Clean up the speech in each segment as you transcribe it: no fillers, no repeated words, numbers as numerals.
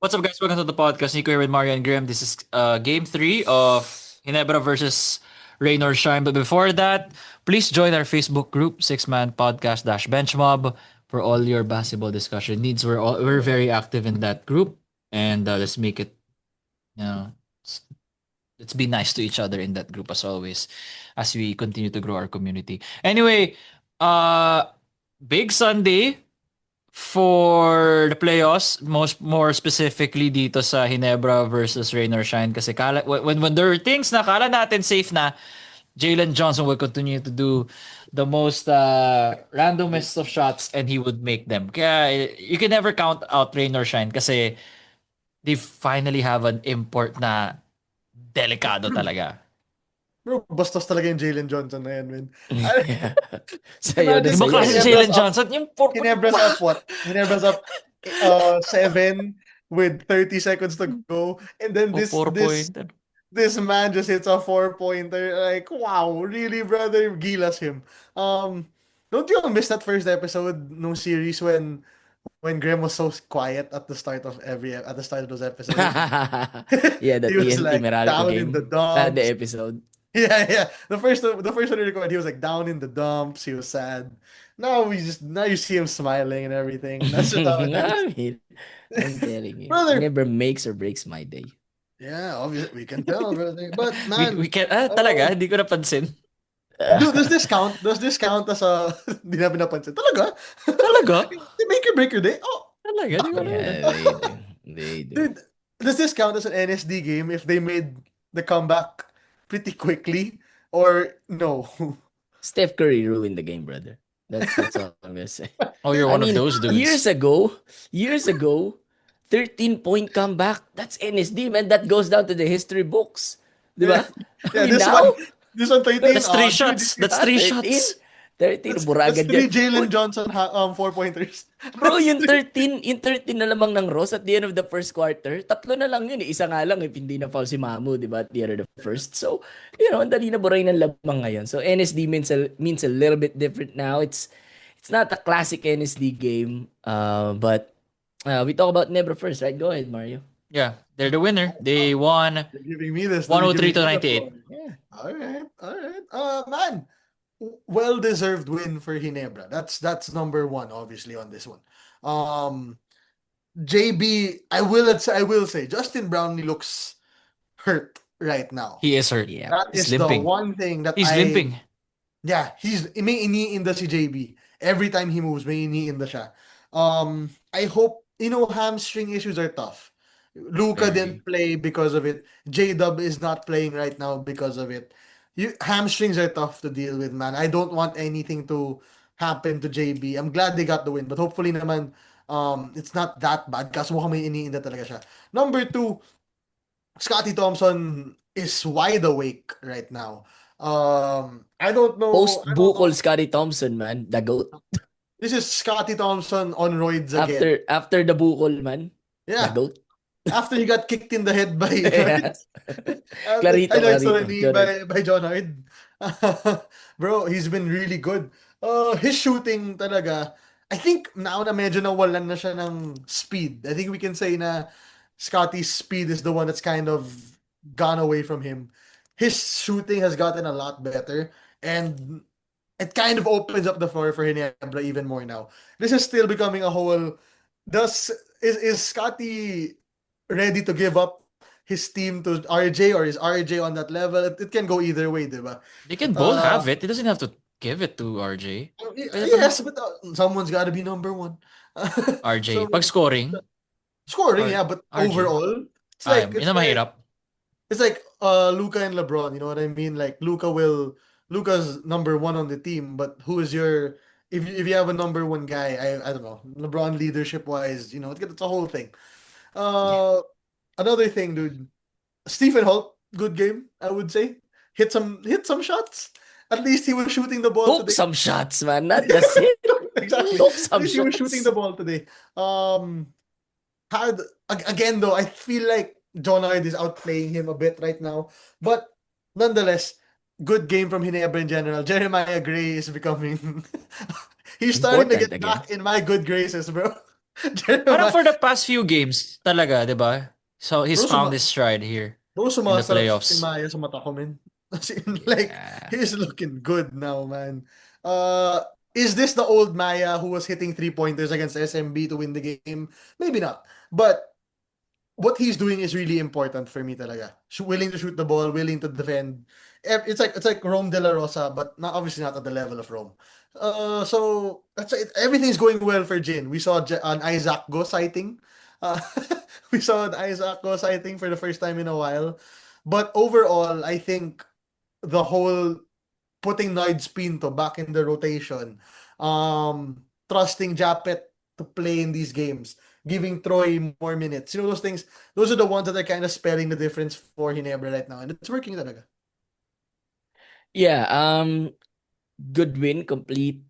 What's up, guys? Welcome to the podcast. Nico here with Mario and Graham. This is game three of Hinebra versus Rain or Shine. But before that, please join our Facebook group, Six Man Podcast Dash Benchmob, for all your basketball discussion needs. We're very active in that group, and let's make it. You know, let's, let's be nice to each other in that group as always, as we continue to grow our community. Anyway, uh, big Sunday for the playoffs, more specifically dito sa Hinebra versus Rain or Shine kasi when there are things na kala natin safe na, Jalen Johnson will continue to do the most randomest of shots and he would make them. Kaya you can never count out Rain or Shine kasi they finally have an import na delikado talaga. Bro, bastos talaga yung Jalen Johnson na yan, man. I- Sayo na Imagine, Ibang sayo. klase si Hinebra's Jalen up, Johnson, yung por Hinebra's up what? Hinebra's up 7 with 30 seconds to go. And then o 4 point. this man just hits a 4-pointer. Like, wow, really, brother? Gilas him. Don't you miss that first episode no series when Graham was so quiet at the start of those episodes? Yeah, the He was TNT like Meralco down in the game. The dumps. episode. Yeah. The first one we recorded, he was like down in the dumps. He was sad. Now you see him smiling and everything. That's just how it is. I mean, I'm telling you, he Brother, never makes or breaks my day. yeah, obviously we can tell, brother. But We man, can uh, talaga, hindi ko napansin. dude, does this count? Does this count as a Di namin napansin? Talaga? Talaga? They make or break your day? Oh, Talaga, di ko Yeah, na. they do. They do. dude, does this count as an NSD game if they made the comeback pretty quickly or no? Steph Curry ruined the game, brother. That's all I'm gonna say. Oh, you're I one of mean, those dudes. years ago, 13-point comeback. That's NSD, man. That goes down to the history books. Yeah, Diba? yeah. I mean, now, This one 13. That's three Dude, shots. That's 3 shots. 13, that's buragan three dyan. Jalen Johnson 4-pointers. Bro, yung 13 na lamang ng Ross at the end of the first quarter, tatlo na lang yun. Isa nga lang if hindi na foul si Mamu, di ba, at the end of the first. So, ang dali na buray ng lamang ngayon. So, NSD means a little bit different now. It's not a classic NSD game, but we talk about Nebra first, right? Go ahead, Mario. Yeah, they're the winner. They won You're giving me this. 103 to You're giving me the 98. floor. Yeah. All right, all right. Man, well-deserved win for Ginebra. That's number one, obviously, on this one. JB, I will say, Justin Brownlee looks hurt right now. He is hurt. Yeah. That He's is the limping. one thing that He's limping. Yeah, may iniinda si JB. Every time he moves, may iniinda siya. I hope, hamstring issues are tough. Luka Very. didn't play because of it. J-Dub is not playing right now because of it. Hamstrings are tough to deal with, man. I don't want anything to happen to JB. I'm glad they got the win, but hopefully naman, it's not that bad kasi mukhang may iniinda talaga siya. Number two, Scotty Thompson is wide awake right now. I don't know. Post-Bukol Scotty Thompson, man. The GOAT. This is Scotty Thompson on roids again. After the Bukol, man. The Yeah, GOAT. after he got kicked in the head by Yeah. I know it's Clarito, already John by John Hard. Bro, he's been really good. His shooting talaga, I think now na medyo nawalan na siya ng speed. I think we can say na Scotty's speed is the one that's kind of gone away from him. His shooting has gotten a lot better, and it kind of opens up the floor for Hinebra even more now. This is still becoming a whole. Is Scotty ready to give up his team to RJ, or is RJ on that level? It can go either way, diba? They can both have it. He doesn't have to give it to RJ. Yes, but someone's got to be number one. RJ. So, Pag scoring, scoring, R- yeah, but RJ. overall, it's ay, like yun ang mahirap. it's like Luka and LeBron. You know what I mean? Like Luka's number one on the team, but who is your if you have a number one guy? I don't know. LeBron leadership wise, it's a whole thing. Another thing, dude. Stephen Holt, good game, I would say. Hit some shots. At least he was shooting the ball Took today. some shots, man. Not just hit. Exactly. Took At some least he was shots. shooting the ball today. Hard again though. I feel like John Hard is outplaying him a bit right now, but nonetheless, good game from Hinebra in general. Jeremiah Gray is becoming. He's starting to Important get again. back in my good graces, bro. Parang Jeremiah, for the past few games, talaga, di ba? So, he's bro, found his stride here in the sumasarap si playoffs. Maya sa mata ko, man. As in, like, Yeah. he's looking good now, man. Uh, is this the old Maya who was hitting three-pointers against SMB to win the game? Maybe not. But what he's doing is really important for me talaga. Willing to shoot the ball, willing to defend. It's like Rome De La Rosa, but not obviously not at the level of Rome. So that's it. Everything's going well for Jin. We saw an Isaac Go sighting. Uh, we saw an Isaac Go sighting for the first time in a while. But overall, I think the whole putting Noid Pinto back in the rotation, trusting Japet to play in these games, giving Troy more minutes. Those things, those are the ones that are kind of spelling the difference for Ginebra right now. And it's working talaga. Yeah, good win, complete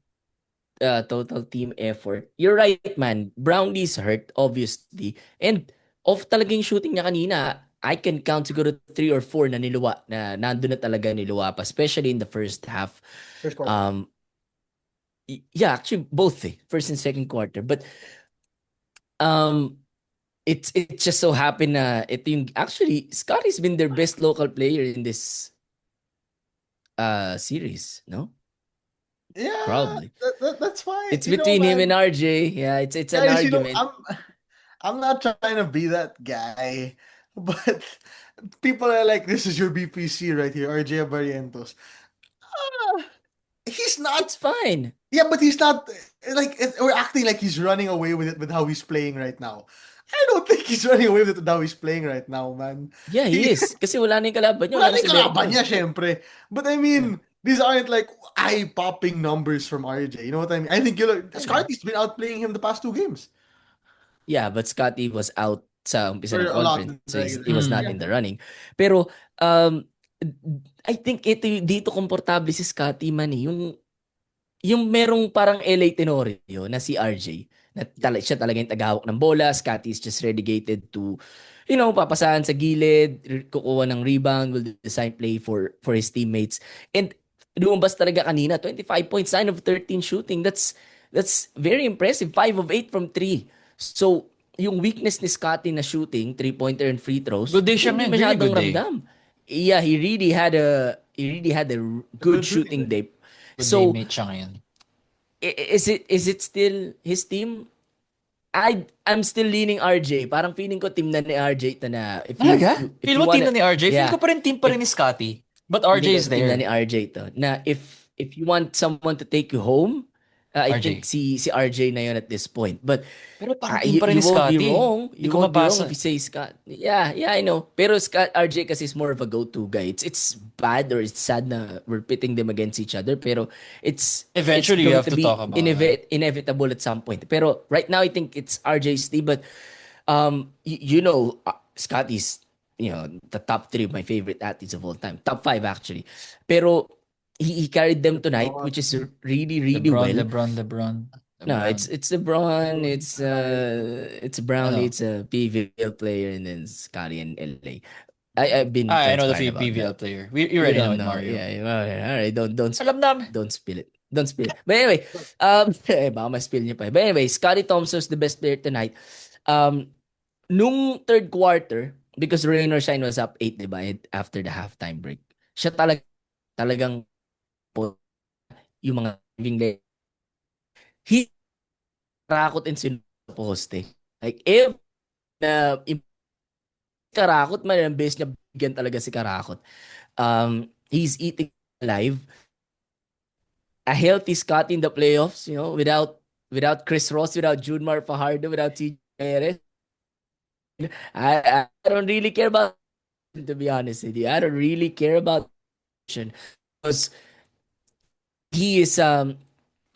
total team effort. You're right, man. Brownlee's hurt, obviously. And off talaga yung shooting niya kanina. I can count siguro 3 or 4 na niluwa, na nandun na talaga niluwa pa, especially in the first half. First quarter. Yeah, actually both first and second quarter. But um, it just so happened na ito yung, actually, Scotty's been their best local player in this series, no? Yeah, Probably. that's fine. It's between him and RJ. Yeah, it's an guys, argument. I'm not trying to be that guy, but people are like, this is your BPC right here, RJ Barrientos. He's not. It's fine. Yeah, but he's not like we're acting like he's running away with it with how he's playing right now. I don't think he's running away with it with how he's playing right now, man. Yeah, he is. Kasi wala na yung kalaban niya. Wala Wala na na yung si kalaban Berto. niya, syempre. But I mean, these aren't like eye-popping numbers from RJ. You know what I mean? I think Scarty's been outplaying him the past 2 games. Yeah, but Scotty was out sa umpisa For ng a lot conference. in the So he was not regular. in the running. Pero, I think dito komportable si Scotty man eh. Yung merong parang LA Tenorio na si RJ. Siya talaga yung tagahawak ng bola. Scotty is just relegated to, papasahan sa gilid, kukuha ng rebound, will design play for his teammates. And lumabas talaga kanina, 25 points, 9 of 13 shooting. That's very impressive. 5 of 8 from 3. So, yung weakness ni Scotty na shooting, 3-pointer and free throws, Good day siya, hindi man. Really masyadong good day. ramdam. Yeah, he really had a good shooting day. Good So, teammate siya ngayon. is it still his team? I'm still leaning RJ. Parang feeling ko team na ni RJ ito na. Talaga? If Feel mo team na ni RJ? Feel Yeah. ko pa rin team pa rin ni Scotty. But RJ Feeling is ko team na there. ni RJ to. Na if you want someone to take you home, I RJ. think si RJ na yun at this point. But Pero parang team pa rin you ni won't be Scotty. wrong. Hindi You ko won't be wrong mabasa. if you say Scott. Yeah, I know. Pero RJ kasi is more of a go-to guy. It's bad or it's sad na we're pitting them against each other. Pero Eventually, it's you going have to be talk about that. inevitable at some point. Pero right now, I think it's RJ's team. But Scotty's the top 3 of my favorite athletes of all time. Top 5 actually. Pero he carried them tonight, which is really, really well. LeBron. No, it's LeBron, it's Brownlee, Ano? it's a PVL player, and then Scotty and LA. I've been I know the transparent about PVL that. player. You You already don't know it, know. Mario. Yeah, all right. Alam namin. Don't spill it. Don't spill it. But anyway, baka ma-spill niyo pa. But anyway, Scotty Thompson's the best player tonight. Nung third quarter, because Rain or Shine was up 8, diba? After the halftime break. Siya talagang yung mga giving leg. He Karakot and sin poste. Like, if Karakot man, ang base niya bigyan talaga si Karakot. He's eating alive. A healthy Scott in the playoffs, without Chris Ross, without Junmar Fajardo, without TJ Perez. I don't really care about, to be honest with you. I don't really care about because he is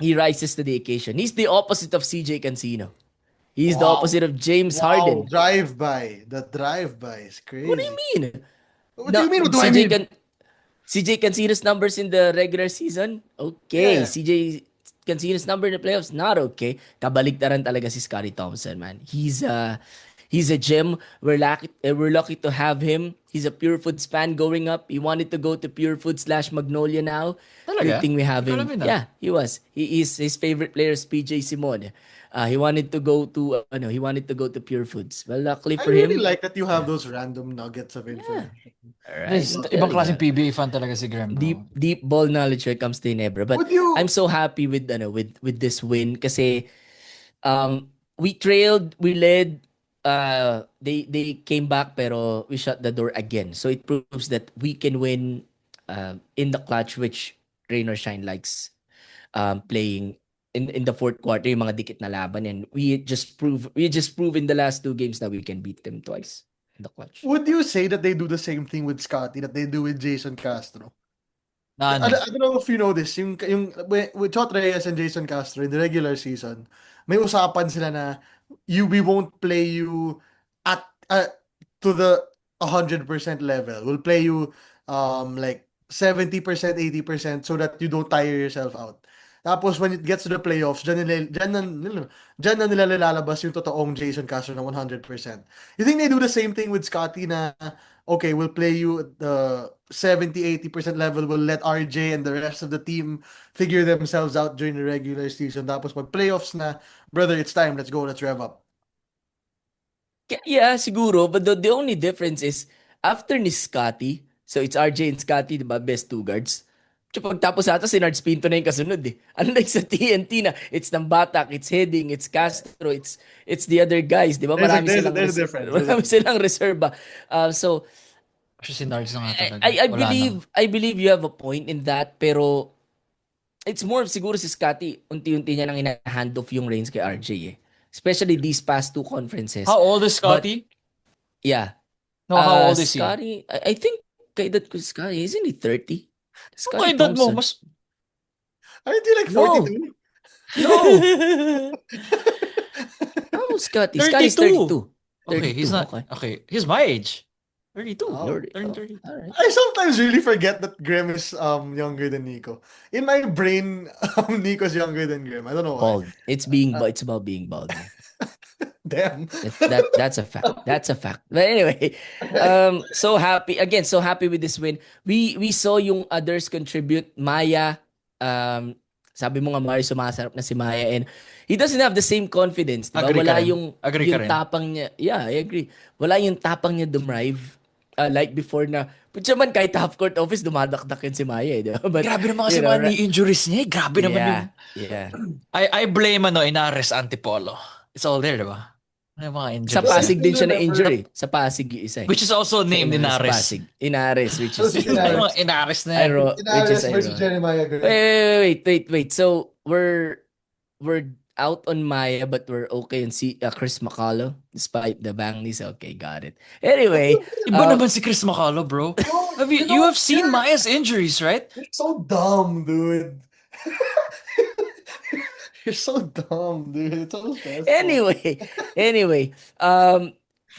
he rises to the occasion. He's the opposite of CJ Cancino. He's the Wow. opposite of James Wow, Harden. drive-by. The drive-by is crazy. What do you mean? What do you mean? What do I mean? CJ Cancino's numbers in the regular season? Okay. Yeah. CJ Cancino's number in the playoffs? Not okay. Kabaligtaran talaga si Scotty Thompson, man. He's He's a gem. We're lucky to have him. He's a Pure Foods fan growing up. He wanted to go to Pure Foods / Magnolia now. Good Talaga? thing we have Hindi ko him. alam yun, ah. Yeah, he was. His favorite player is PJ Simon. He wanted to go to he wanted to go to Pure Foods. Well, luckily I for really him. like that you have those random nuggets of information. Alright, Guys, I'm ibang telling klaseng you. PBA fan talaga si Graham, bro. Deep ball knowledge when it comes to Ginebra. But Would you I'm so happy with with this win kasi we trailed, we led, they came back pero we shut the door again. So it proves that we can win in the clutch, which Rain or Shine likes playing in the fourth quarter, yung mga dikit na laban, and we just prove in the last two games that we can beat them twice in the clutch. would you say that they do the same thing with Scotty that they do with Jason Castro? Na ano? I don't know if you know this, yung with Chot Reyes and Jason Castro in the regular season, may usapan sila na we won't play you at to the 100% level. We'll play you like 70%, 80% so that you don't tire yourself out. Tapos when it gets to the playoffs, dyan na nila lalabas yung totoong Jason Castro na 100%. You think they do the same thing with Scotty na, okay, we'll play you at the 70-80% level, we'll let RJ and the rest of the team figure themselves out during the regular season. Tapos pag playoffs na, brother, it's time, let's go, let's rev up. Yeah, siguro. But the only difference is, after ni Scotty, so it's RJ and Scotty, di ba? Best two guards. So pagtapos ata, si Nards Pinto na yung kasunod eh. Unlike sa TNT na, it's Batak, it's Heading, it's Castro, it's the other guys, di ba? Marami silang There's a difference. marami silang reserva. So, Actually, si Nards na nga talaga. I Wala I believe you have a point in that, pero it's more of siguro si Scotty, unti-unti niya nang ina-hand off yung reins kay RJ eh. Especially these past two conferences. How old is Scotty? Yeah. No, how old is he? Scotty, I think kay edad ko si Scotty, isn't he 30? Kung edad mo, mas... Aren't you like No. 42? No. Oh, Scotty. Scotty's 32. 32. Okay, he's not... Okay. Okay, he's my age. 32. Oh, Turning 30. Alright. I sometimes really forget that Graham is younger than Nico. In my brain, Nico's younger than Graham. I don't know why. Bald. It's about being bald. Damn. That's a fact. That's a fact. But anyway, so happy again. So happy with this win. We saw yung others contribute. Maya, sabi mo nga Mario, sumasarap na si Maya, and he doesn't have the same confidence. Diba? Agree ka Wala rin. yung Agree ka yung rin. tapang niya. Yeah, I agree. Wala yung tapang niya dumrive. Like before na, putya man kahit half court office, dumadakdak yun si Maya. Diba? But, Grabe naman kasi you know, mga knee injuries niya. Grabe naman yung... Yeah. I blame Inares Antipolo. It's all there, diba? Ano yung mga injuries Sa niya? Pasig din siya na-injury. Sa Pasig yung isa. Which is also named Inares. Pasig. Inares, which is... Inares. Mga Inares na yan. which is versus ironic. Jeremiah Graham. Wait. So, we're out on Maya, but we're okay on Chris McCullough, despite the bang knees. Okay, got it. Anyway, Iba naman si Chris McCullough, bro. You have seen Maya's injuries, right? You're so dumb, dude. You're so dumb, dude. It's so stressful. anyway,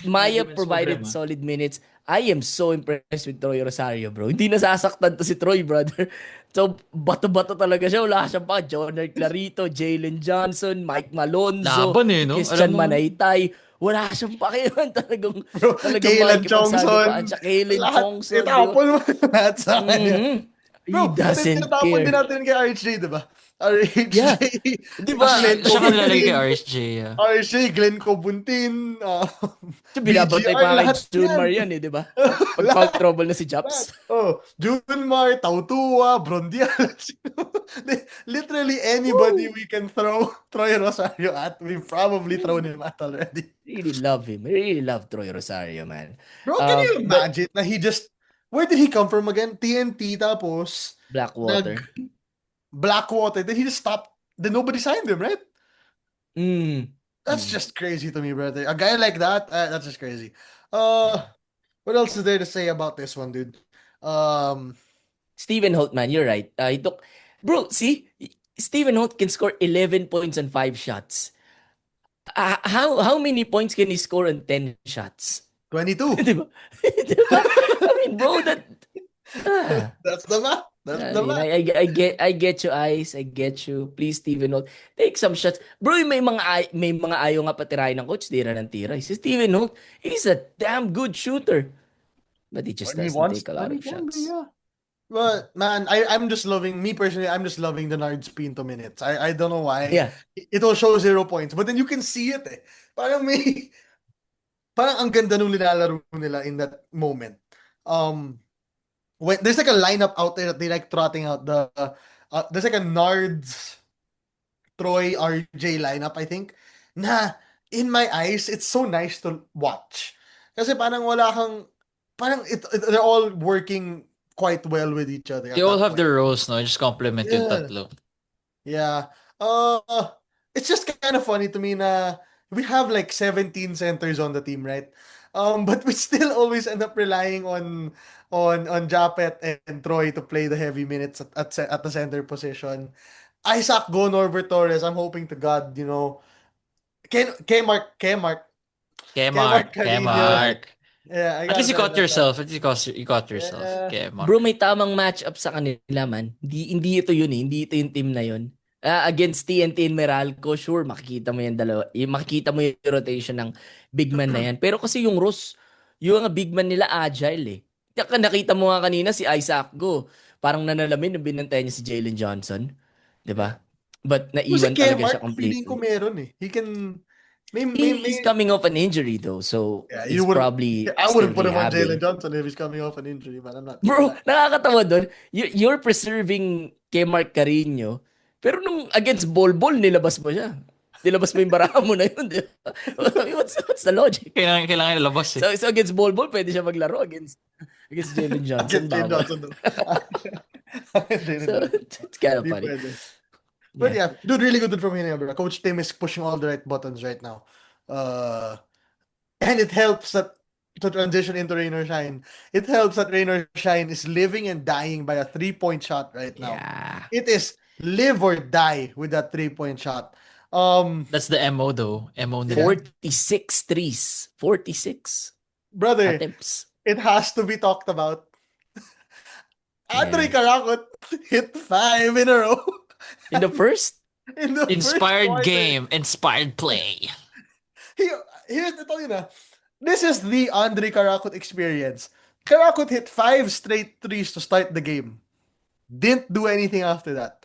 Maya Arguments provided mo, Graham, solid minutes. I am so impressed with Troy Rosario, bro. Hindi nasasaktan to si Troy, brother. So, bato-bato talaga siya. Wala siya pa. Jonner Clarito, Jalen Johnson, Mike Malonzo, Laban eh, no? Christian Alam mo- Manaytay. Wala siyang pakialam. Talagang Kaylan makikipagsalubaan Chongson. siya. Kaylan Chongson. di ba? Itapon mo lahat sa kanya. Mhm. He Bro, doesn't tinatapon care. din natin kay RJ, diba? RJ. Yeah. Di ba? Glenn Siya ka nilalagay kay Cobuntin. RSJ. RJ, Glenn Cobuntin. Binabantay BGR, pa kay lahat June yan. Marian eh, di ba? Pag foul trouble na si Japs. Oh, Junmar, Tautua, Brondial. Literally anybody we can throw Troy Rosario at, we've probably thrown him at already. Really love him. I really love Troy Rosario, man. Bro, can you But- imagine na he just, where did he come from again? TNT, tapos Blackwater. Blackwater. Then he just stopped. Then nobody signed him, right? That's Mm. just crazy to me, brother. A guy like that, that's just crazy. What else is there to say about this one, dude? Stephen Holt, man, you're right. He took, bro, see, Stephen Holt can score 11 points on 5 shots. How many points can he score on 10 shots? 22. Di ba? Di ba? I mean, bro, that... That's the math. That's I the mean, match. I get you, Ice. I get you. Please, Steven Holt, take some shots. Bro, may mga ayaw nga patirahin ng coach, tira ng tira. Si Steven Holt, he's a damn good shooter. But he just When he doesn't wants, take a when lot he of can be, shots. yeah. But man, I'm just loving me personally. I'm just loving the Nard spin to minutes. I don't know why. Yeah. It'll show 0 points, but then you can see it. Eh. Parang may, parang ang ganda nung nilalaro nila in that moment. When there's like a lineup out there that they like trotting out there's like a Nards Troy RJ lineup, I think, na in my eyes, it's so nice to watch. Kasi parang wala kang, they're all working quite well with each other They at all that have point. their roles, no? Just complement yung Yeah. tatlo. Yeah. It's just kind of funny to me na we have like 17 centers on the team, right? But we still always end up relying on Japet and Troy to play the heavy minutes at the center position. Isaac Go, Norbert Torres, I'm hoping to God, Kmark Kmart. Carino. Kmart. Yeah, I At gotta least you tell caught that. yourself. At least you caught yourself. Yeah. Kmart. Bro, may tamang matchup sa kanila, man. Hindi ito yun eh. Hindi ito yung team na yun. Against TNT and Meralco, sure, makikita mo yung dalawa. Makikita mo yung rotation ng big man na yan. Pero kasi yung Ross, yung mga big man nila agile eh. Nakita mo nga kanina si Isaac Go. Parang nanalamin nung binantayan niya si Jalen Johnson. 'Di ba? But Kung si naiwan talaga siya Kmark, feeling ko completely. meron eh. He can, He's coming off an injury though, so yeah, you he's wouldn't, probably I still wouldn't put him on Jalen rehabbing. Johnson if he's coming off an injury, but I'm not doing Bro, that. nakakatawa doon. You're preserving kay Mark Carino, pero nung against Bol nilabas mo siya. Nilabas mo yung baraha mo na yun. Di ba? What's the logic? Kailangan ilabas eh. So against Bol, pwede siya maglaro. Against Jalen Johnson, Against Jalen bawal. Johnson though. Jalen So Johnson. it's kind of Di funny. pwede. But Yeah. yeah, dude, really good from Ginebra. Coach Tim is pushing all the right buttons right now. And it helps that to transition into Rain or Shine. It helps that Rain or Shine is living and dying by a 3-point shot right now. Yeah. It is live or die with that 3-point shot. That's the MO though. MO nila. 46 threes. 46 Brother, attempts. it has to be talked about. Andre Yeah. Karakot hit 5 in a row. In the first, In the first Inspired quarter. game. Inspired play. Here's the thing na. This is the Andre Karakot experience. Karakot hit 5 straight threes to start the game. Didn't do anything after that.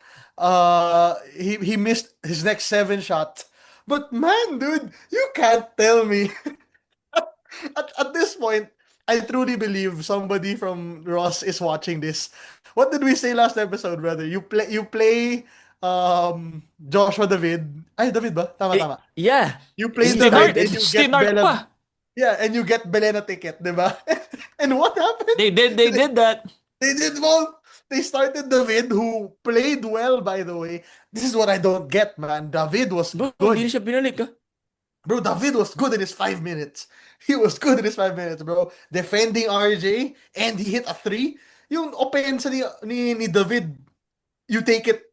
He missed his next 7 shots. But man, dude, you can't tell me. At this point, I truly believe somebody from Ross is watching this. What did we say last episode, brother? You play Joshua David. Ay, David ba? Tama. yeah. You play Steve David Nard. and you Steve get Nard Bella. pa. Yeah, and you get Belena ticket, di ba? And what happened? They did that. They did both. They started David, who played well, by the way. This is what I don't get, man. David was Bro, good. hindi na siya binalik ah. Bro, David was good in his 5 minutes. He was good in his 5 minutes, bro. Defending RJ, and he hit a 3. Yung offense ni David, you take it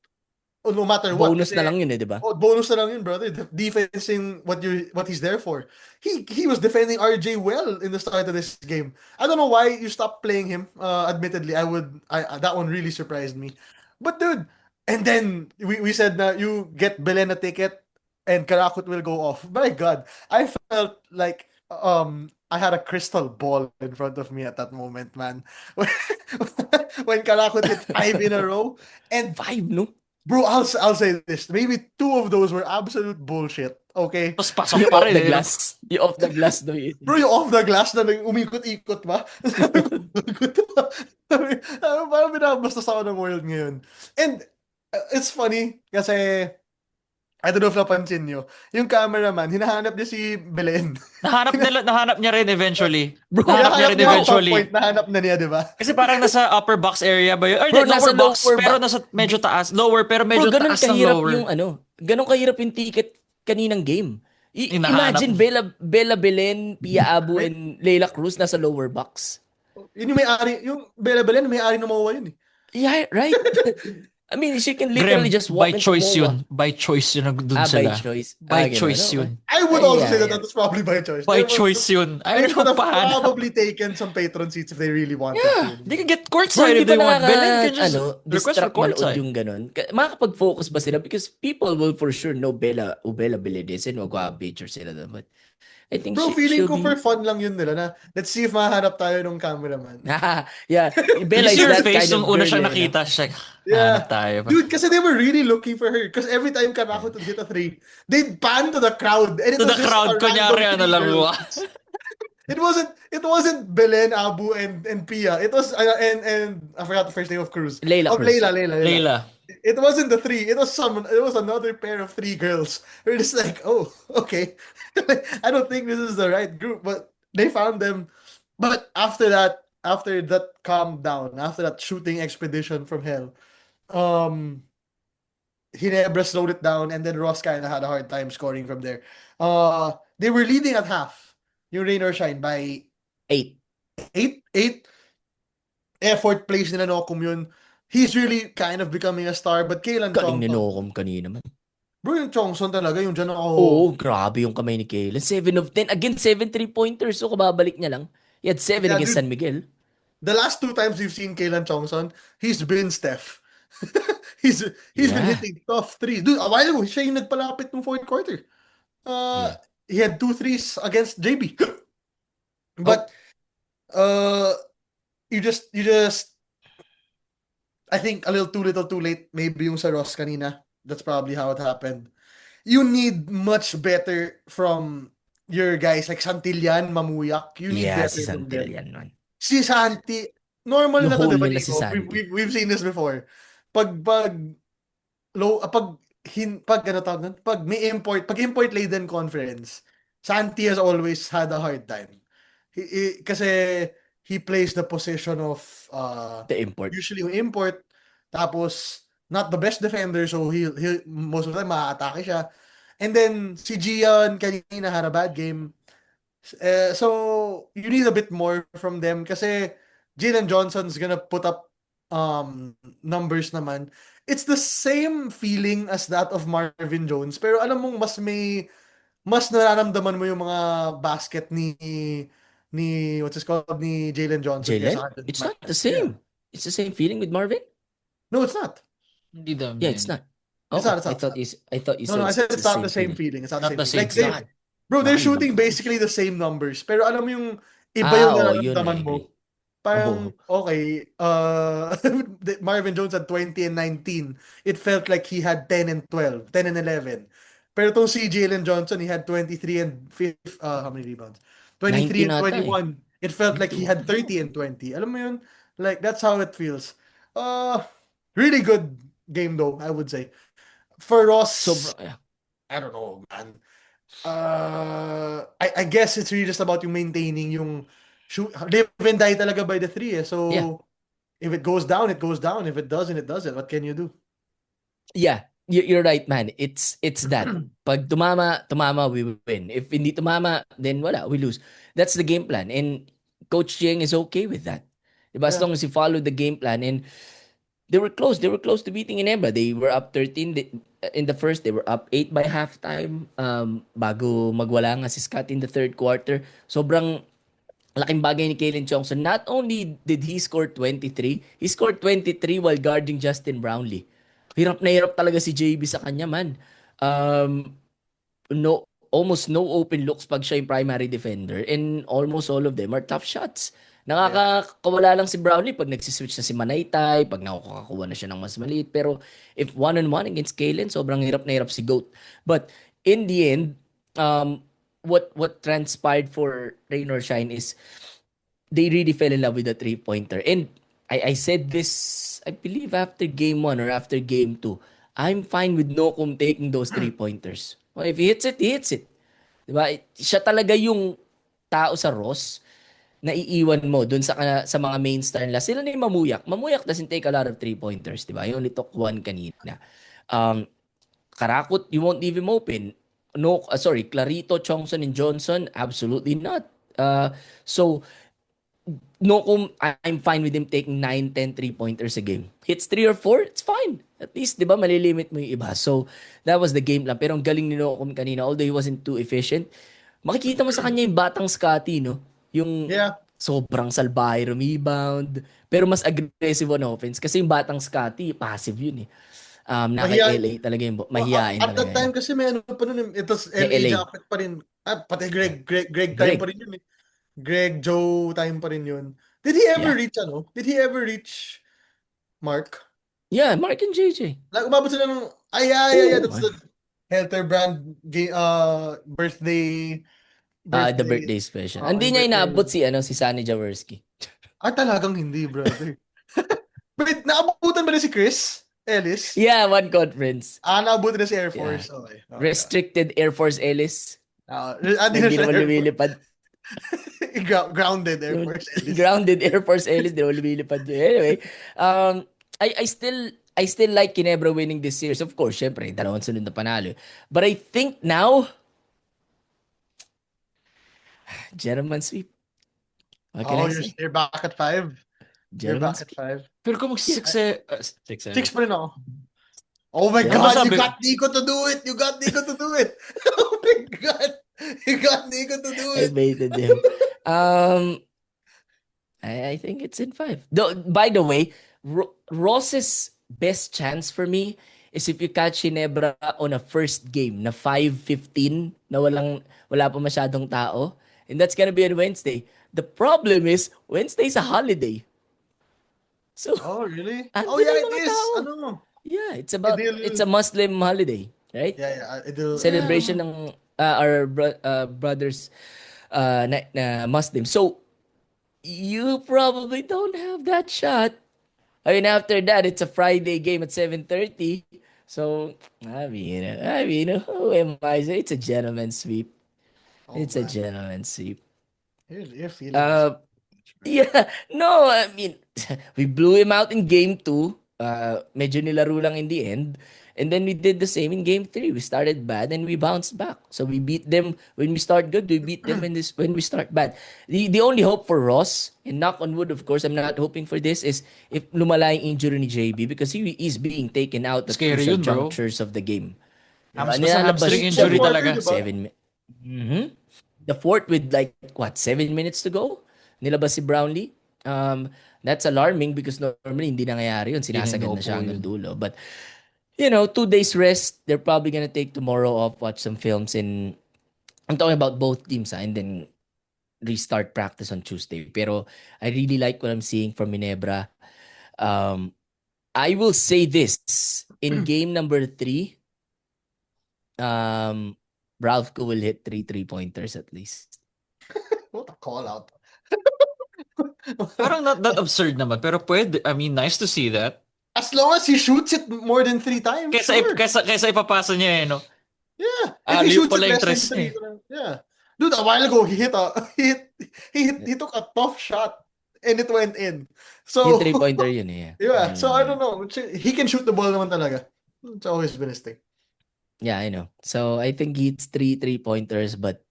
no matter what. Bonus Kasi, na lang yun eh, di ba? oh, bonus na lang yun, brother. Defense in what he's there for. He was defending RJ well in the start of this game. I don't know why you stopped playing him. Admittedly, that one really surprised me. But dude, and then we said that you get Belen a ticket and Karakut will go off. My God, I felt like I had a crystal ball in front of me at that moment, man. When Karakut hit 5 in a row, and 5, no? bro, I'll say this. Maybe 2 of those were absolute bullshit. Okay? Tapos pasok You pa off rin the eh. glass. You off the glass daw yun. Bro, yung off the glass na umikot-ikot ba? Sabi ko, parang binabastos ako ng world ngayon. And it's funny kasi I don't know if napansin nyo. Yung cameraman, hinahanap niya si Belen. Nahanap niya rin eventually. Bro, Nahanap niya rin At some eventually. point, nahanap na niya, di ba? Kasi parang nasa upper box area ba yun? Or Bro, lower nasa box, lower pero box. nasa medyo taas. Lower, pero medyo Bro, ganun taas ng kahirap lower. yung ganun kahirap yung ticket kaninang game. Hinahanap. Imagine Bella Belen, Pia Abu, and Leila Cruz nasa lower box. Yun yung may-ari, yung Belen, may-ari ng mawawa yun eh. Yeah, right? I mean, she can literally Graham, just walk by into choice MOA. yun. By choice yun nandun By sila. choice. By Ganun. choice Okay. yun. I would Ay, also say yeah, that yeah. that was probably by choice. By choice yun. They Ayaw could nang have pahanap. probably taken some patron seats if they really wanted Yeah, to. they can get Bro, courtside hindi if ba they want. Belen can just request for distract manood courtside. yung ganun? Makakapag-focus ba sila? Because people will for sure know Ubella Beledez and magwa-picture sila doon. But I think Bro, feeling she'll ko for be... fun lang yun nila na let's see if mahanap tayo ng cameraman. Yeah, Did you Bella see is her that face kind nung of una girl siyang eh, no? nakita? Siya, hanap Yeah. tayo pa. Dude, kasi they were really looking for her. Because every time Kanako would hit a three, they'd pan to the crowd. And it To was the just a crowd, random kunyari ano three lang girls. mo. It wasn't Belen, Abu, and Pia. It was and I forgot the first name of Cruz. Layla Of Cruz. Layla. Layla. It wasn't the three. It was another pair of three girls. We're just like, oh, okay. I don't think this is the right group, but they found them. But after that calmed down, after that shooting expedition from hell, um Ginebra slowed it down, and then Ross kind of had a hard time scoring from there. They were leading at half, yung Rain or Shine, by 8. 8. Effort plays nila Nokum yun. He's really kind of becoming a star, but Kailan Galing ni Chongson, Nokom kanina man. bro, yung Chongson talaga, yung dyan ako, Oo, grabe yung kamay ni Kaylan. 7 of 10. Again, 7 3-pointers. So, kababalik niya lang. He had 7 yeah, against dude, San Miguel. the last two times we've seen Kailan Chongson, he's been Steph. he's he's been Yeah. hitting tough threes. Dude, a while ago, siya yung nagpalapit ng fourth quarter. Yeah. He had 2 threes against JB. Oh. But you just I think a little too late maybe yung sa Ross kanina. That's probably how it happened. You need much better from your guys like Santillan, Mamuyak. You need Yeah, si better from Santil them. yan man. Si Santi, normal Yung na to, hole diba, nila si Nico? Santi. We've seen this before. Pag low pag ano tawag nun? Pag import laden conference, Santi has always had a hard time. Kasi he plays the position of The import. usually yung import, tapos not the best defender, so he most of the time maaatake siya. And then si Gian kanina had a bad game. So you need a bit more from them kasi Jalen Johnson's gonna put up numbers naman. It's the same feeling as that of Marvin Jones, pero alam mong mas nararamdaman mo yung mga basket ni what's it called, ni Jalen Johnson Jalen? kaysa kay It's not Marvin. the Yeah. same. It's the same feeling with Marvin? No, it's not. Hindi daw. Yeah, it's not. It's Oh, not. I thought you No, said I said it's it's the not same the same feeling. feeling. It's not Not the the same same feeling. It's not. Bro, they're Nakaiba shooting ba? basically the same numbers. Pero alam mo yung iba yung Oo, nararamdaman I mo. agree. Parang, Oh. okay, Marvin Jones had 20 and 19. It felt like he had 10 and 12, 10 and 11. Pero itong si Jalen Johnson, he had 23 and 5, how many rebounds? 23 19 and ata eh. 21. It felt like he had 30 and 20. Alam mo yun? Like, that's how it feels. Really good game though, I would say. For Ross, Yeah. I don't know, man. I guess it's really just about yung maintaining yung shoot, live and die talaga by the three. So Yeah. if it goes down, it goes down. If it doesn't, it doesn't. What can you do? Yeah, you're right, man. It's that. Pag tumama, we win. If hindi tumama, then wala, we lose. That's the game plan. And Coach Jiang is okay with that. Diba? As Yeah. long as you follow the game plan. And they were close. They were close to beating Ginebra. They were up 13 in the first. They were up 8 by halftime. Bago magwala nga si Scott in the third quarter. Sobrang laking bagay ni Kalen Chongson. Not only did he score 23, he scored 23 while guarding Justin Brownlee. Hirap na hirap talaga si JB sa kanya, man. Almost no open looks pag siya yung primary defender, and almost all of them are tough shots. Nakakawala lang si Brownlee pag nagsiswitch na si Manaytay, pag nakakakuha na siya ng mas maliit. Pero if one-on-one against Kalen, sobrang hirap na hirap si GOAT. But in the end, what transpired for Rain or Shine is they really fell in love with the three-pointer. And I said this, I believe after game 1 or after game 2, I'm fine with Nokum taking those three-pointers. Well, if he hits it, he hits it. Diba? Siya talaga yung tao sa Ross na iiwan mo dun sa mga main star nila. Sila na yung Mamuyak. Mamuyak doesn't take a lot of three-pointers. Diba? You only took one kanina. Karakot, you won't leave him open. Clarito, Chongson, and Johnson, absolutely not. So, no, I'm fine with him taking 9, 10 3-pointers a game. Hits 3 or 4, it's fine. At least, di ba, malilimit mo yung iba. So, that was the game plan. Pero ang galing ni Nokum kanina, although he wasn't too efficient, makikita mo sa kanya yung batang Scotty, no? Yung Yeah. sobrang salbahe rebound, pero mas aggressive on offense. Kasi yung batang Scotty, passive yun eh. Naka Mahiya- LA talaga yung mahihain At that talaga time yun. kasi may ano pa nun, it was May LA LA. Jacket pa rin. Pati Greg time Greg. pa rin yun eh. Greg Joe time pa rin yun. Did he ever Yeah. reach Did he ever reach Mark? Yeah, Mark and JJ. Like umabot sila ng yeah, Oo. that's the Helter Brand birthday The birthday special. Hindi niya birthday. inaabot si Sunny Jaworski. Talagang hindi, brother. Wait, naabutan ba na si Chris Ellis? Yeah, one conference. Naabutan na si Air Force. Okay. Restricted Air Force Ellis. Hindi Hindi na naman siya lumilipad. grounded Air Force Ellis. Grounded Air Force Ellis, di naman lumilipad yun. Anyway, I still like Ginebra winning this series. Of course, syempre, dalawang sunod na panalo. But I think now, Gentleman sweep. What can I say? You're back at 5. You're Gentleman back at sweep. 5. Pero kung mag-6 6 pa rin ako. Oh my Yeah. God, Masabi- you got Nico to do it! You got Nico to do it! Oh my God! You got Nico to do I it! baited him. I think it's in 5. By the way, Ross's best chance for me is if you catch Ginebra on a first game na 5-15 na wala pa masyadong tao, and that's gonna be on Wednesday. The problem is Wednesday's a holiday. So Oh, really? Andun Yeah, ang it mga is. tao. Yeah, it's a Muslim holiday, right? Celebration ng our brothers na Muslim. So you probably don't have that shot. I mean, after that, it's a Friday game at 7:30. So, I mean, who am I? It's a gentleman's sweep. It's a man. gentleman's sweep. You're feeling Yeah, no, I mean, we blew him out in game 2. Medyo nilaro lang in the end. And then we did the same in game 3. We started bad and we bounced back. So we beat them when we start good. We beat them when we start bad. The only hope for Ross, and knock on wood, of course, I'm not hoping for this, is if lumala yung injury ni JB because he is being taken out at Scary crucial yun, bro. junctures of the game. Basta Nilalabas hamstring siya injury with talaga. 7 The fourth with 7 minutes to go. Nilabas si Brownlee. That's alarming because normally hindi nangyayari yun. Sinasagad na siya hanggang dulo. But, 2 days rest. They're probably gonna take tomorrow off, watch some films, and I'm talking about both teams, and then restart practice on Tuesday. Pero I really like what I'm seeing from Ginebra. I will say this. In game number 3, Ralphko will hit 3 3-pointers at least. What a call out. Parang not that absurd naman. Pero pwede. I mean, nice to see that. As long as he shoots it more than 3 times. Kesa ipapasa niya no? Yeah. If he Liu shoots pala it yung less tres than 3. niya Yeah. Dude, a while ago, he took a tough shot and it went in. So, Yung 3-pointer yun eh. yeah. So, I don't know. He can shoot the ball naman talaga. It's always been his thing. Yeah, I know. So, I think he hits 3 3-pointers, but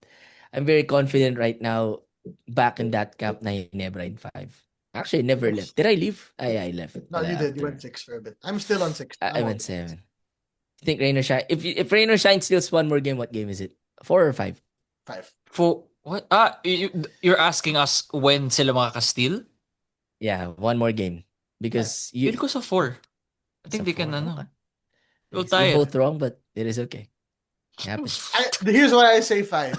I'm very confident right now back in that camp na Ginebra in 5. Actually, I never left. Did I leave? I left. No, you did. You After. went 6 for a bit. I'm still on 6. I went 7. I think Rainer Shine. If Rainer Shine steals one more game, what game is it? 4 or 5? 5. For what? You're asking us when sila makaka-steal? Yeah, one more game. Because Feel ko sa 4. I think Sa they can, 4, ano. okay. We'll We're tie it. both wrong, but it is okay. It happens. Here's why I say 5.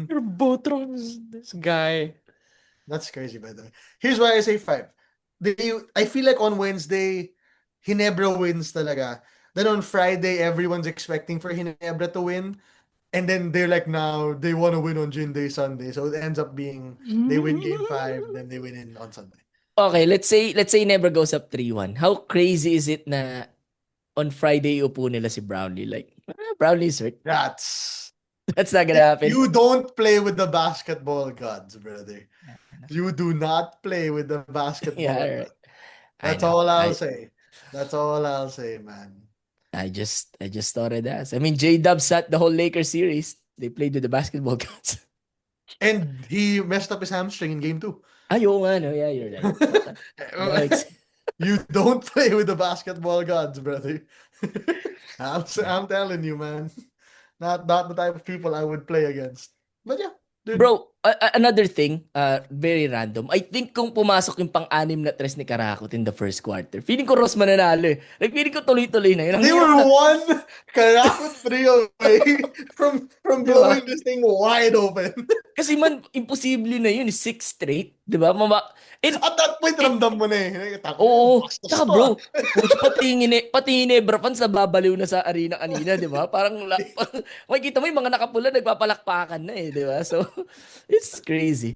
You're both wrong, this guy. That's crazy, by the way. Here's why I say 5. I feel like on Wednesday, Ginebra wins talaga. Then on Friday, everyone's expecting for Ginebra to win. And then they're like, now they want to win on Day Sunday. So it ends up being they win game 5, then they win on Sunday. Okay, let's say Ginebra goes up 3-1. How crazy is it na on Friday upo nila si Brownlee? Like, Brownlee's hurt. That's not gonna happen. You don't play with the basketball gods, brother. You do not play with the basketball Yeah, gods. right. That's all I'll say. That's all I'll say, man. I just thought of that. I mean, J-Dub sat the whole Lakers series. They played with the basketball gods. And he messed up his hamstring in game 2. Ay, oo nga, no? Yeah, you're right. Yikes. You don't play with the basketball gods, brother. I'm telling you, man. Not the type of people I would play against. But yeah, dude. Bro, another thing, very random. I think kung pumasok yung pang-anim na tres ni Karakot in the first quarter, feeling ko Ross mananalo eh. Like, feeling ko tuloy-tuloy na yun. Ang They hirap were na- one Karakot 3 away from Diba? blowing this thing wide open. Kasi man, imposible na yun. 6 straight. Di ba? And, At that point, ramdam mo na eh. oo. Bastos Tsaka to, bro, ah. pati Ginebra fans na babaliw na sa arena kanina, di ba? Parang, makikita mo yung mga nakapula, nagpapalakpakan na eh, di ba? So, it's crazy.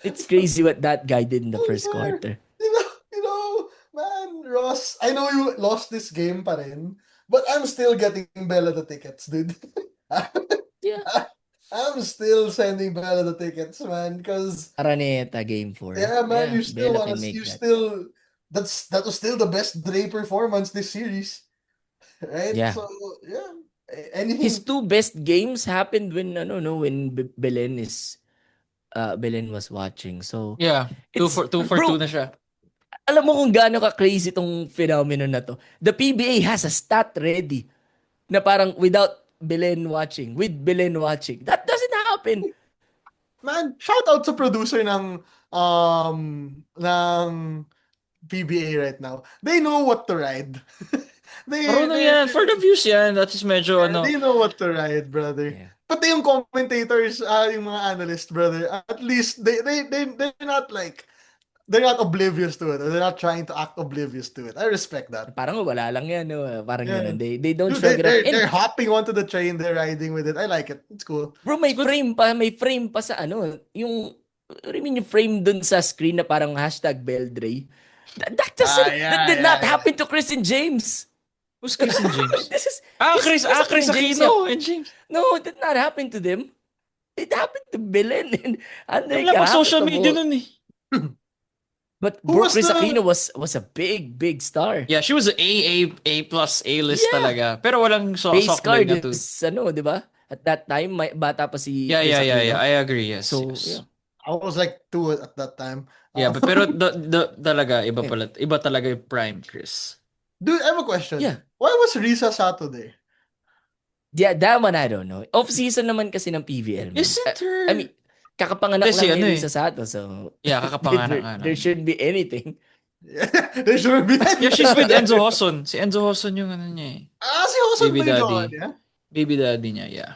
It's crazy what that guy did in the first quarter. You know, man, Ross, I know you lost this game pa rin, but I'm still getting Bella the tickets, dude. Yeah. I'm still sending Bella the tickets, man, because Araneta, game 4. yeah, man, you still Bella wanna can make you that. still that was still the best Dre performance this series. Right? Yeah. So yeah. Anything His 2 best games happened when when Belen was watching. So Yeah, It's- 2 for bro, 2 na siya. alam mo kung gaano ka crazy tong phenomenon na to. The PBA has a stat ready na parang without Belen watching, with Belen watching. That doesn't happen. man, shout out sa producer ng PBA right now. They know what to ride. Marunong yan. For the views yan. That is medyo ano. They know what to ride, brother. Yeah. Pati yung commentators, yung mga analysts, brother, at least they're not like they're not oblivious to it, or they're not trying to act oblivious to it. I respect that. Parang wala lang yan. No? Parang Yeah. ganun. They don't Dude, shrug it off. And, they're hopping onto the train, they're riding with it. I like it. It's cool. bro, may frame pa sa yung yung frame dun sa screen na parang #Beldre. That did not happen to Chris and James. Who's Chris and James? This is Chris and James, Aquino and James. No, it did not happen to them. It happened to Belen and Andre Wala pa Caraco. social media nun eh. But Who bro, was Chris the- Aquino was a big star. Yeah, she was A plus A list Yeah. talaga. Pero walang Base sockboy card na to. is, di ba? At that time, may bata pa si Yeah, Chris yeah, Aquino. I agree. Yes. So, yes. yeah. I was like 2 at that time. Yeah, but pero talaga iba talaga yung prime Chris. Dude, I have a question. Yeah. Why was Risa Saturday? Yeah, that one I don't know. Off-season naman kasi ng PVL. man. Isn't her? I mean, kakapanganak Kasi lang ano ni eh. Risa Sato. So, Yeah, kakapanganak nga. there shouldn't be anything. There shouldn't be. Yeah, she's with Enzo Hoson. Si Enzo Hoson yung ano niya eh. Si Hoson Baby ba yung daddy. jowa niya? Baby daddy niya, yeah.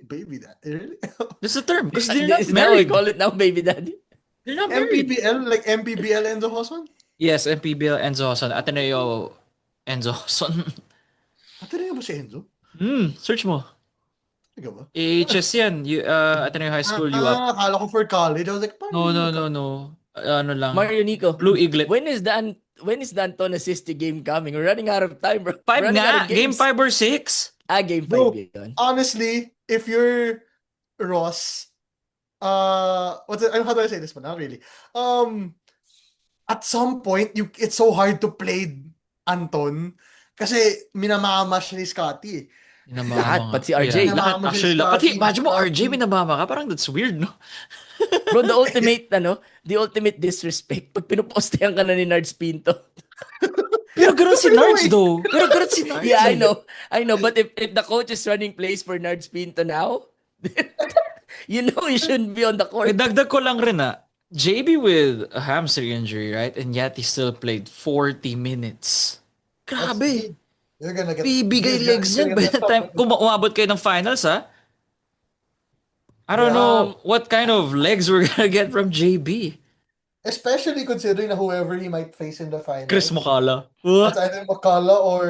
Baby daddy. Really? That's the term. Because Is they're not that what we married. call it now, baby daddy? They're not married. MPBL, like MPBL Enzo Hoson? Yes, MPBL Enzo Hoson. Ateneo Enzo Hoson. Ate ba si Enzo? Search mo. Ikaw ba? AHS yan. Ateneo High School, UAP. Akala ko for college. I was like, No. Ano lang. Mario Nico. Blue Eaglet. When is the Anton Assisty game coming? We're running out of time, bro. 5 Running out nga. of Game games. 5 or 6? Game 5 Bro, yun. honestly, if you're Ross, how do I say this one? Not really. At some point, it's so hard to play Anton kasi minamamash ni Scotty. Lahat, pati si RJ. Yeah, lahat, Minamamash actually, ni lahat. Pati, Scotty. imagine mo, RJ, minamama ka. Parang that's weird, no? Bro, the ultimate disrespect. Pag pinupostehan ka na ni Nards Pinto. Pero ganun si Nards, though. Pero ganun si Nards. Yeah, I know. But if the coach is running plays for Nards Pinto now, you know he shouldn't be on the Eh, court. dagdag ko lang rin JB with a hamstring injury, right? And yet he still played 40 minutes. Grabe. You're gonna get Bibigay legs you're yan. gonna By the get time, kung umabot kayo ng finals, I don't know what kind of legs we're gonna get from JB. especially considering na whoever he might face in the finals. Chris Mukala. It's either Makala or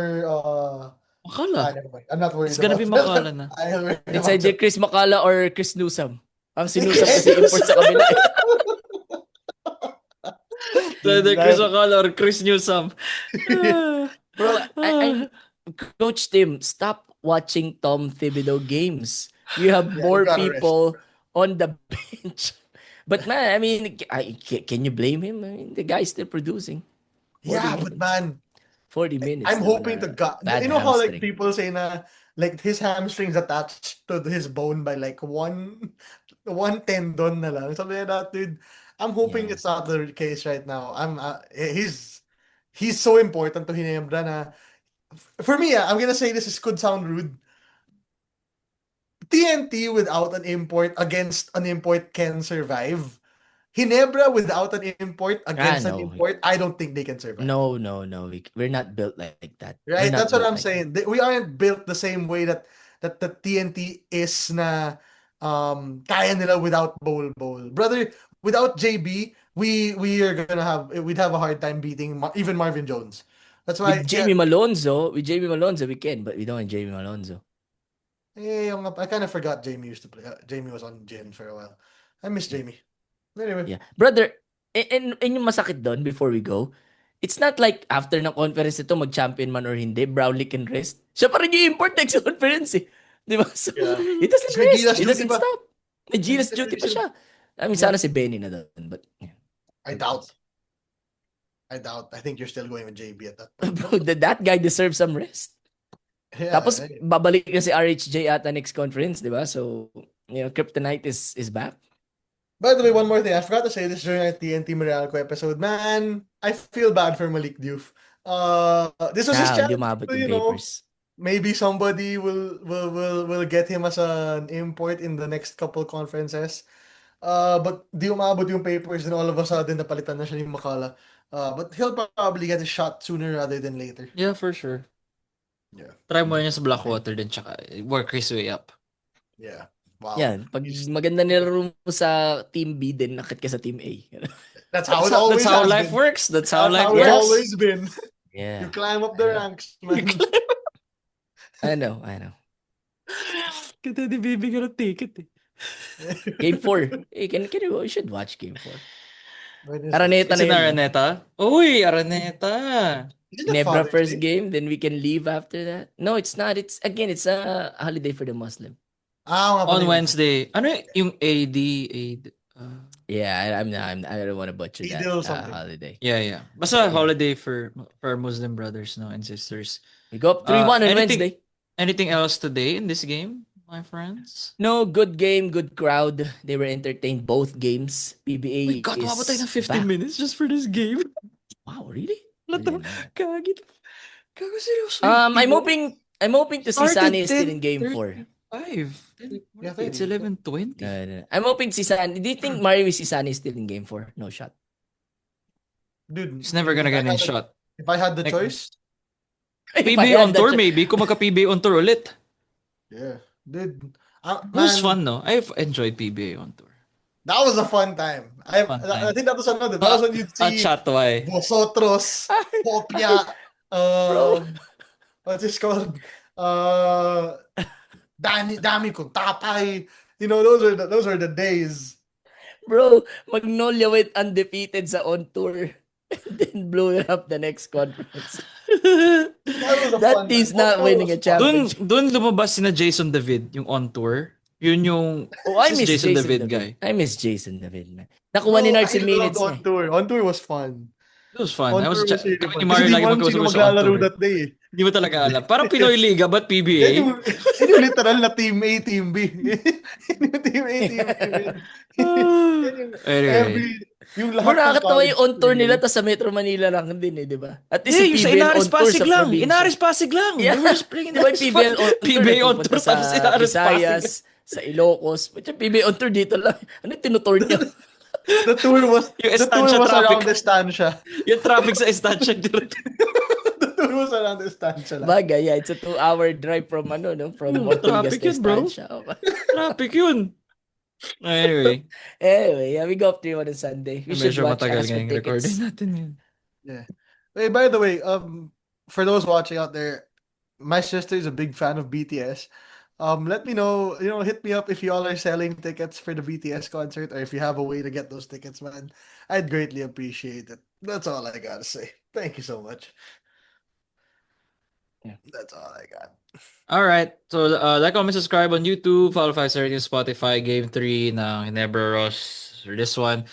Mukala. never mind. I'm not worried. It's gonna be about Makala that. na. I'm worried It's about either that. Chris Macala or Chris Newsome. Ang si Newsome kasi import sa kabila. So, either Chris Mukala or Chris Newsome. Bro, I Coach Tim, stop watching Tom Thibodeau games. You have Yeah, more you gotta people on the bench. But man, I mean, can you blame him? I mean, the guy's still producing. 40 Yeah, minutes. but man, 40 minutes. I'm na hoping na to God. bad You know how like hamstring. people say na like his hamstrings attached to his bone by like one one tendon na lang. Sabi na, dude, I'm hoping Yeah. it's not the case right now. He's so important to Hinebra na, for me, I'm gonna say this could sound rude. TNT without an import against an import can survive. Hinebra without an import against an no. import, I don't think they can survive. No. We're not built like that. We're Right? not That's what built I'm like saying. We aren't built the same way that the TNT is na kaya nila without Bowl. Brother, without JB, we are gonna have we'd have a hard time beating even Marvin Jones. That's why With Jamie Malonzo, we can, but we don't have Jamie Malonzo. I kind of forgot Jamie used to play. Jamie was on Jin for a while. I miss Jamie. Anyway. Yeah. Brother, and yung masakit doon before we go, it's not like after ng conference ito, mag-champion man or hindi, Brownlee can rest. Siya pa rin yung import next conference eh. Di ba? So, Yeah. he doesn't May rest. Gilas He duty doesn't pa. stop. May Gilas May duty Gilas pa duty. siya. I mean, sana si Benny na doon. But, yeah. I doubt. I think you're still going with JB at that point. Bro, that guy deserves some rest. Yeah, Tapos, babalik na si RHJ ata next conference, di ba? So, Kryptonite is back. by the way, one more thing. I forgot to say this during our TNT Meralco episode. Man, I feel bad for Malik Diouf. This was his chance Hindi umabot to, yung papers. maybe somebody will get him as an import in the next couple conferences. But di umabot yung papers and all of a sudden napalitan na siya ni Makala. But he'll probably get a shot sooner rather than later. Yeah, for sure. Yeah. Try mo niya sa Blackwater din tsaka work his way up. Yeah. Wow. Yan, pag maganda nilaro mo sa Team B din, nakit ka sa Team A. That's how it always That's how has life been. works. That's how life it's works. always been. Yeah. You climb up the ranks, man. I know. Kita di bibigyan ng ticket eh. Game 4. Hey, you should watch Game 4. When is Araneta It's na in yun. Araneta? Uy, Araneta. it? Is it the Nebra Father's first Day? game, then we can leave after that. No, it's not. It's a holiday for the Muslim. Ah, nga pala On yun. Wednesday. Ano yung AD? Yeah, I don't want to butcher that Idil something. holiday. Yeah. Basta holiday for Muslim brothers no and sisters. We go up 3-1 on anything- Wednesday. Anything else today in this game, my friends? No, good game, good crowd. They were entertained both games. PBA My God, is umabot tayo ng 15 back. minutes just for this game. Wow, really? What the- Kagit. Kago seryoso. I'm hoping to see Sunny is still in game 4. 5. Yeah, It's 30. 11:20. No. I'm hoping si Sunny. Do you think Mario is si Sunny still in game 4? No shot. Dude, He's never gonna if I get in had- shot. If I had the Like- choice, PBA on tour maybe. Kung magka-PBA on tour ulit. yeah. Dude, It was man, fun, no? I've enjoyed PBA on tour. that was a fun time. I think that was another. That was when you'd At see Chatway. Vosotros, Popia, Bro. what's this called? Dami kong tapay. Those are the days. Bro, Magnolia went undefeated sa on tour. And then blew it up the next conference. That was a That fun team's time. not What winning a was fun? championship. Doon lumabas sina Jason David, yung on tour. Yun yung Oh, I this is miss Jason David guy. I miss Jason David, man. Nakuha ni Nards I yung minutes loved niya. On tour was fun. It was fun. On I was tour was really kami fun. ni Mario Kasi lagi di mo alam magkausap sino sa on maglalaro tour. that day. Hindi mo talaga alam. Parang Pinoy Liga, but Yan PBA? yung literal na Team A, Team B. Yung Team A, Team B. Yan yung Anyway. yung Bro, lahat ng nakakatawa college yung on tour nila team. tas sa Metro Manila lang din eh, di ba? At least Eh, si yung sa PBL Inaris on tour Pasig sa lang. probinsya. Inaris Pasig lang. Yeah. They were playing Di ba yung Inaris PBL on tour? PBA on nagpupunta tour tapos sa Inaris Pasig. Visayas, sa Ilocos. Ba't yung PBA on tour dito lang? Ano yung tinutour niya? The tour was Yung the tour Estancia was traffic. around Estancia. Yung traffic sa estancia. The tour was around Estancia lang. Bagay, yeah. It's a 2-hour drive from from Ortigas Traffic to yun, bro. Estancia. Traffic yun. Anyway. Anyway, yeah, we go up 3-1 on Sunday. We should Medyo watch matagal Ask for ngayong recording Tickets. natin yun. Yeah. Hey, by the way, for those watching out there, my sister is a big fan of BTS. Let me know, hit me up if y'all are selling tickets for the BTS concert or if you have a way to get those tickets, man. I'd greatly appreciate it. That's all I gotta say. Thank you so much. Yeah. That's all I got. All right. So, like, comment, subscribe on YouTube. Follow 5-star rating Spotify. Game 3 ng Ginebra Ross. For this one,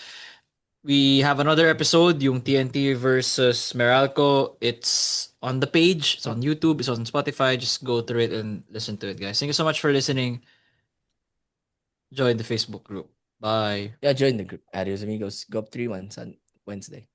we have another episode, yung TNT versus Meralco. It's on the page. It's on YouTube. It's on Spotify. Just go through it and listen to it, guys. Thank you so much for listening. join the Facebook group. Bye. Yeah, join the group. Adios amigos. Go up 3-1 on Wednesday.